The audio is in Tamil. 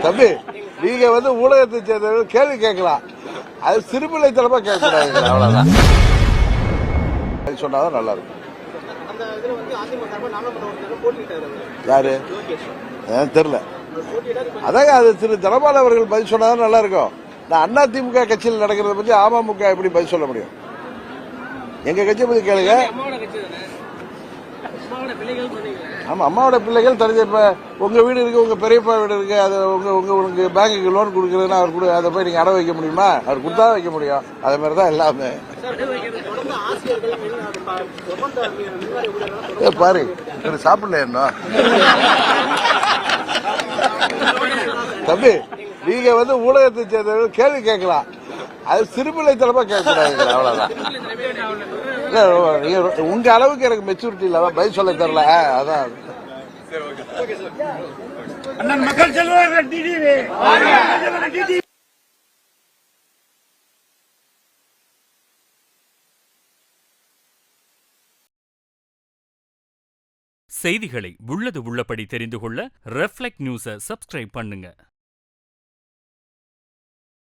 தம்பி, நீங்க ஊடகத்தை சேர்ந்தவர்கள் கேள்வி கேட்கலாம், அது சிறுபிள்ளைத்தனமா கேட்கக்கூடாது. அவ்வளவுதான் சொன்னாதான் நல்லா இருக்கும். யாரு தெரியல. அதாங்க அது திரு தனபால் அவர்கள் பதில் சொன்னாதான் நல்லா இருக்கும். நான் அதிமுக கட்சியில் நடக்கிறத பத்தி அமமுக எப்படி பதில் சொல்ல முடியும்? எங்க கட்சியை பத்தி கேளுங்க. ஆமா, அம்மாவோட பிள்ளைகள் தனி. இப்ப உங்க வீடு இருக்கு, உங்க பெரியப்பா வீடு இருக்கு, அது உங்களுக்கு பேங்குக்கு லோன் கொடுக்குறதுன்னா அவர் கூட அதை போய் நீங்க அடை வைக்க முடியுமா? அவர் கொடுத்தா வைக்க முடியும். அதே மாதிரிதான் எல்லாமே. பாரு சாப்பிடல என்ன தம்பி, நீங்க ஊடகத்தை சேர்ந்தவர்கள் கேள்வி கேட்கலாம், அது சிறுபிள்ளைத்தனமா கேட்கக்கூடாது. அவ்வளவுதான். உங்க அளவுக்கு எனக்கு மெச்சூரிட்டி இல்ல, பதில் சொல்ல தெரியல. அதான் செய்திகளை உள்ளது உள்ளபடி தெரிந்து கொள்ள ரெஃப்ளெக்ட் நியூஸை சப்ஸ்கிரைப் பண்ணுங்க.